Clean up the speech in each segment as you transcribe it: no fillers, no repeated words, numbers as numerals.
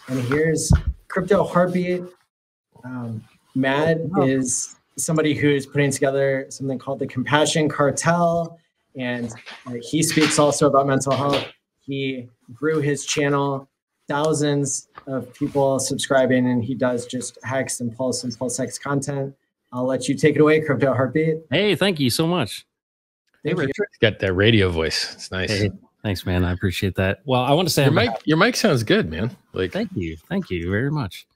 And here's Crypto Heartbeat. Matt is somebody who's putting together something called the Compassion Cartel, and he speaks also about mental health. He grew his channel, thousands of people subscribing, and he does just Hex and Pulse Hex content. I'll let you take it away, Crypto Heartbeat. Hey, thank you so much. Hey, Richard. He's got that radio voice. It's nice. Hey, thanks, man. I appreciate that. Well, I want to say your mic sounds good, man. Like, thank you very much.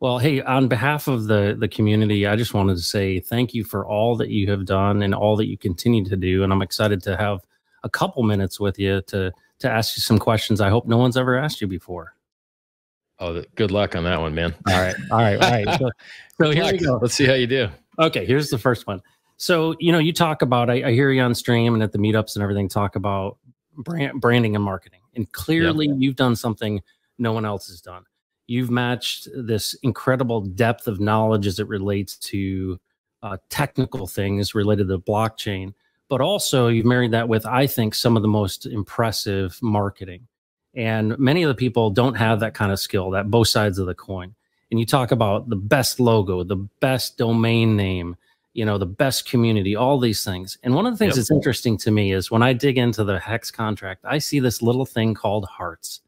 Well, hey, on behalf of the community, I just wanted to say thank you for all that you have done and all that you continue to do. And I'm excited to have a couple minutes with you to ask you some questions I hope no one's ever asked you before. Oh, good luck on that one, man. All right. So here we go. Let's see how you do. Okay, here's the first one. So, you talk about, I hear you on stream and at the meetups and everything, talk about branding and marketing. And clearly you've done something no one else has done. You've matched this incredible depth of knowledge as it relates to technical things related to blockchain, but also you've married that with, I think, some of the most impressive marketing. And many of the people don't have that kind of skill, that both sides of the coin. And you talk about the best logo, the best domain name, the best community, all these things. And one of the things that's interesting to me is when I dig into the Hex contract, I see this little thing called hearts.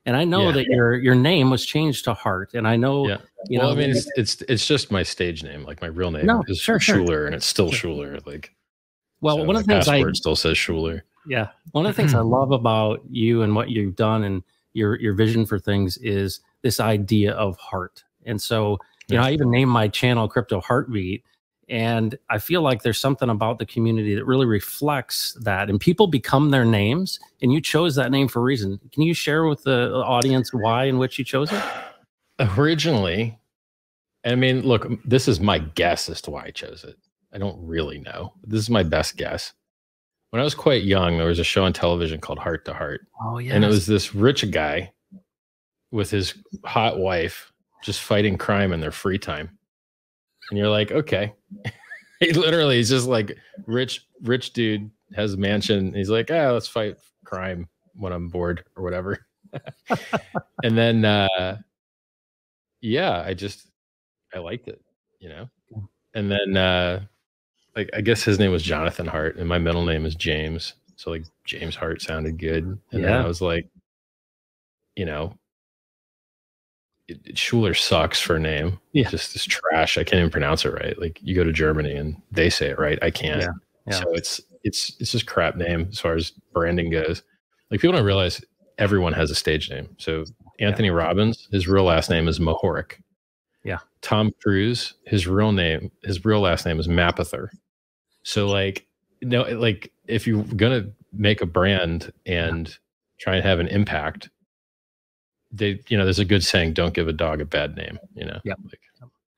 And I know that your name was changed to Heart. And I know, well, I mean, it's just my stage name. Like my real name is Schuler, and it's still Schuler. Like, well, so one of the things passport still says Schuler. Yeah. One of the things I love about you and what you've done and your vision for things is this idea of heart. And so, I even named my channel Crypto Heartbeat. And I feel like there's something about the community that really reflects that. And people become their names, and you chose that name for a reason. Can you share with the audience why in which you chose it? Originally, I mean, look, this is my guess as to why I chose it. I don't really know. This is my best guess. When I was quite young, there was a show on television called Heart to Heart. Oh, yeah. And it was this rich guy with his hot wife just fighting crime in their free time. And you're like, okay. He's just like rich dude, has a mansion. He's like, let's fight crime when I'm bored or whatever. And then, I liked it, And then, I guess his name was Jonathan Hart, and my middle name is James. So like James Hart sounded good. And then I was like, Schuler sucks for a name. Just this trash. I can't even pronounce it right. Like you go to Germany and they say it right. I can't. So it's just crap name as far as branding goes. Like people don't realize everyone has a stage name. So Anthony Robbins, his real last name is Mahoric. Yeah. Tom Cruise, his real last name is Mapother. So like if you're gonna make a brand and try and have an impact, there's a good saying, don't give a dog a bad name,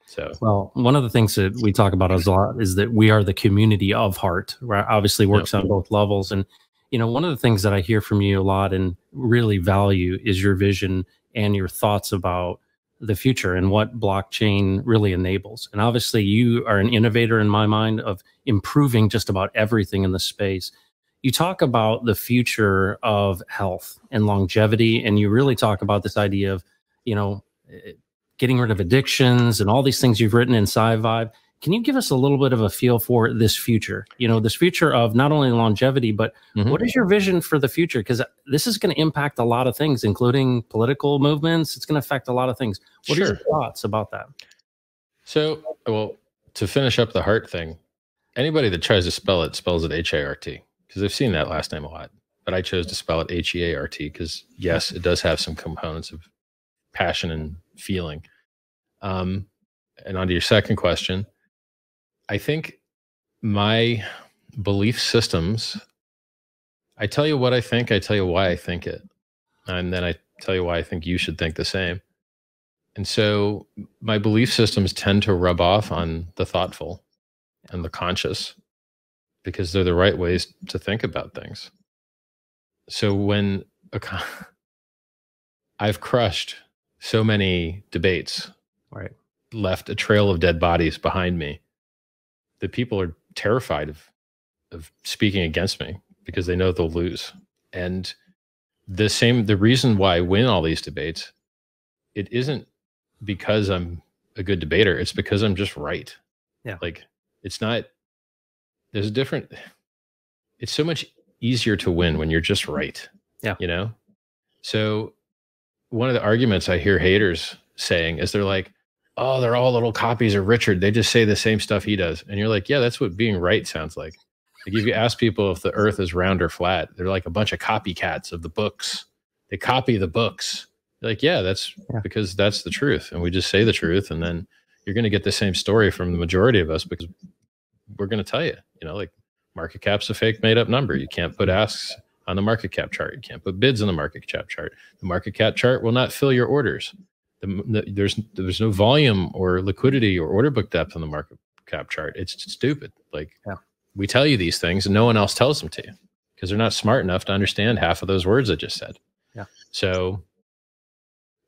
So, well, one of the things that we talk about a lot is that we are the community of heart, right? Obviously works on both levels. And, one of the things that I hear from you a lot and really value is your vision and your thoughts about the future and what blockchain really enables. And obviously you are an innovator in my mind of improving just about everything in the space. You talk about the future of health and longevity, and you really talk about this idea of, getting rid of addictions and all these things you've written in Sci-Vibe. Can you give us a little bit of a feel for this future? This future of not only longevity, but what is your vision for the future? Because this is going to impact a lot of things, including political movements. It's going to affect a lot of things. What are your thoughts about that? So, well, to finish up the heart thing, anybody that tries to spell it spells it H-A-R-T. Because I've seen that last name a lot, but I chose to spell it H-E-A-R-T because yes, it does have some components of passion and feeling. And on to your second question, I think my belief systems, I tell you what I think, I tell you why I think it. And then I tell you why I think you should think the same. And so my belief systems tend to rub off on the thoughtful and the conscious, because they're the right ways to think about things. So when I've crushed so many debates, left a trail of dead bodies behind me, that people are terrified of speaking against me because they know they'll lose. And the reason why I win all these debates it isn't because I'm a good debater. It's because I'm just right. Yeah. Like it's not, there's a different, it's so much easier to win when you're just right. Yeah. You know? So one of the arguments I hear haters saying is they're like, oh, they're all little copies of Richard. They just say the same stuff he does. And you're like, yeah, that's what being right sounds like. Like if you ask people if the earth is round or flat, they're like a bunch of copycats of the books. They copy the books. They're like, yeah, that's because that's the truth. And we just say the truth. And then you're going to get the same story from the majority of us because we're going to tell you, you know, like market cap's a fake made up number. You can't put asks on the market cap chart. You can't put bids on the market cap chart. The market cap chart will not fill your orders. There's no volume or liquidity or order book depth on the market cap chart. It's stupid. Like we tell you these things and no one else tells them to you because they're not smart enough to understand half of those words I just said. Yeah. So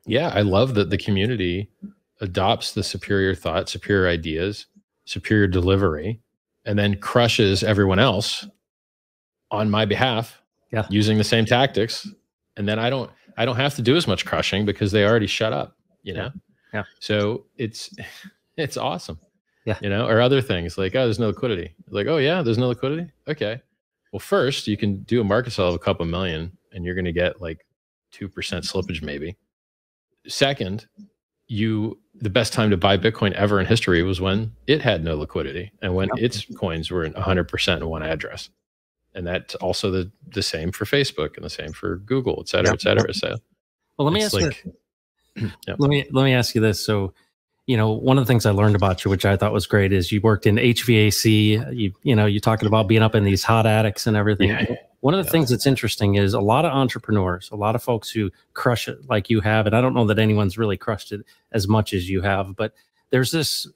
yeah, I love that the community adopts the superior thought, superior ideas, superior delivery, and then crushes everyone else on my behalf using the same tactics. And then I don't have to do as much crushing because they already shut up, you know? Yeah. So it's awesome. Yeah. You know, or other things like, oh, there's no liquidity. Like, oh yeah, there's no liquidity. Okay. Well, first you can do a market sell of a couple million and you're going to get like 2% slippage maybe. Second, the best time to buy Bitcoin ever in history was when it had no liquidity and when its coins were in 100% in one address. And that's also the same for Facebook and the same for Google, et cetera, et cetera. So, well, let me ask you. Let me ask you this. So, you know, one of the things I learned about you, which I thought was great, is you worked in HVAC. You're talking about being up in these hot attics and everything. Yeah. One of the things that's interesting is a lot of entrepreneurs, a lot of folks who crush it like you have, and I don't know that anyone's really crushed it as much as you have, but there's this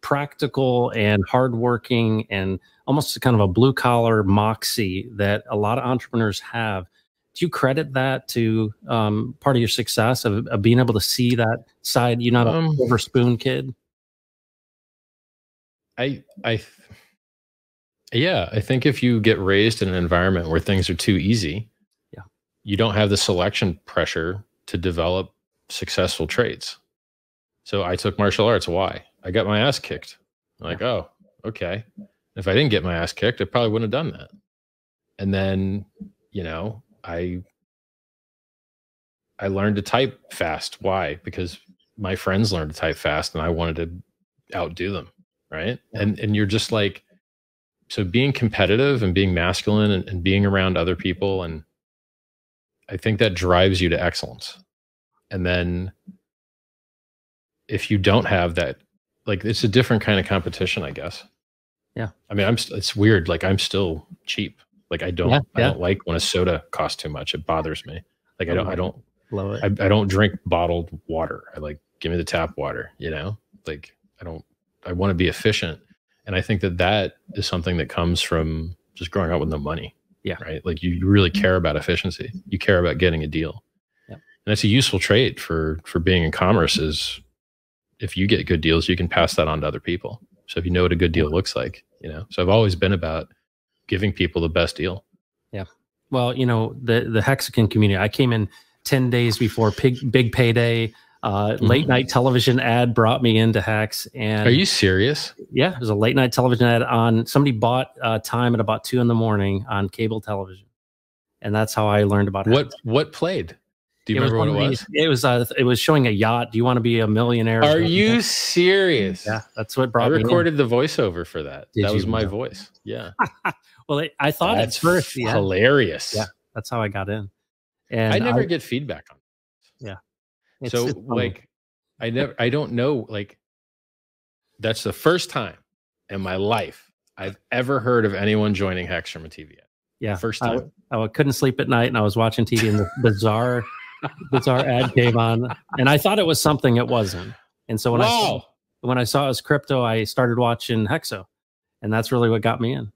practical and hardworking and almost kind of a blue collar moxie that a lot of entrepreneurs have. Do you credit that to part of your success of being able to see that side? You're not a silver spoon kid. Yeah, I think if you get raised in an environment where things are too easy, you don't have the selection pressure to develop successful trades. So I took martial arts. Why? I got my ass kicked. I'm like, oh, okay. If I didn't get my ass kicked, I probably wouldn't have done that. And then, you know, I learned to type fast. Why? Because my friends learned to type fast and I wanted to outdo them. Right. Yeah. And you're just like, so being competitive and being masculine and being around other people. And I think that drives you to excellence. And then if you don't have that, like, it's a different kind of competition, I guess. Yeah. I mean, it's weird. Like I'm still cheap. Like I don't like when a soda costs too much. It bothers me. Like I don't love it. I don't drink bottled water. I like, give me the tap water, you know, like I want to be efficient. And I think that is something that comes from just growing up with no money. Yeah. Right. Like you really care about efficiency. You care about getting a deal. Yeah. And that's a useful trait for being in commerce is if you get good deals, you can pass that on to other people. So if you know what a good deal looks like, you know, so I've always been about giving people the best deal. Yeah. Well, you know, the Hexican community, I came in 10 days before big payday. Late night television ad brought me into Hex. And are you serious? Yeah, there's a late night television ad on. Somebody bought time at about 2 in the morning on cable television, and that's how I learned about Hex. What played? Do you remember what it was? It was showing a yacht. Do you want to be a millionaire? Are you serious? Yeah, that's what brought me in. I recorded the voiceover for that. That was my voice. Yeah. Well, I thought that's at first hilarious. Yeah, that's how I got in. And I never get feedback on it. Yeah. It's like, I don't know, like, that's the first time in my life I've ever heard of anyone joining Hex from a TV ad. Yeah. First time. I couldn't sleep at night and I was watching TV and the bizarre ad came on and I thought it was something it wasn't. And so when I saw it was crypto, I started watching Hexo and that's really what got me in.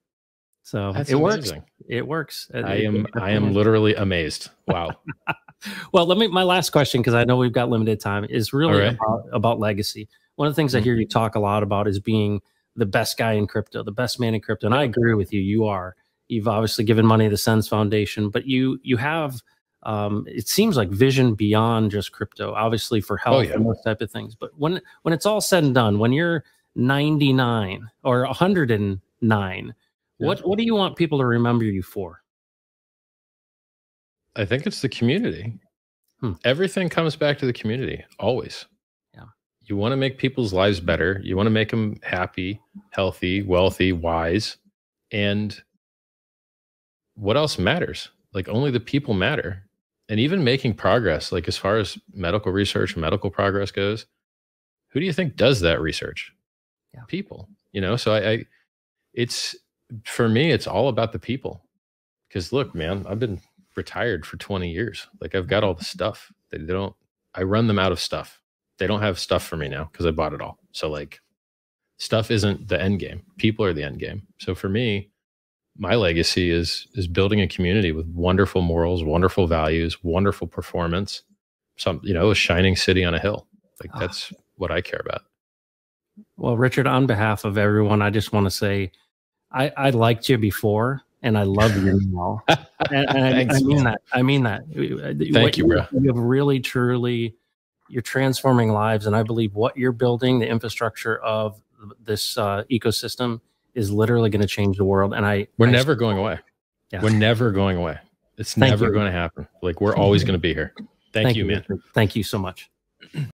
So that's amazing. Works. It works. I am literally amazed. Wow. Well, my last question, because I know we've got limited time, is really about legacy. One of the things I hear you talk a lot about is being the best guy in crypto, the best man in crypto. And I agree with you. You are. You've obviously given money to the Sens Foundation, but you have it seems like vision beyond just crypto, obviously for health and those type of things. But when it's all said and done, when you're 99 or 109, what do you want people to remember you for? I think it's the community. Everything comes back to the community, always. Yeah. You want to make people's lives better. You want to make them happy, healthy, wealthy, wise. And what else matters? Like, only the people matter. And even making progress, like as far as medical research, medical progress goes, who do you think does that research? Yeah. People, you know? So it's, for me, it's all about the people. Because look, man, I've been retired for 20 years. Like, I've got all the stuff. I run them out of stuff. They don't have stuff for me now because I bought it all. So like, stuff isn't the end game. People are the end game. So for me, my legacy is building a community with wonderful morals, wonderful values, wonderful performance. A shining city on a hill. Like, that's what I care about. Well, Richard, on behalf of everyone, I just want to say I liked you before, and I love you now. And I mean that. I mean that. Thank you, bro. You have really, truly, you're transforming lives, and I believe what you're building, the infrastructure of this ecosystem, is literally going to change the world. And we're never going away. Yeah. We're never going away. It's never going to happen. Like, we're always going to be here. Thank you, man. Richard. Thank you so much.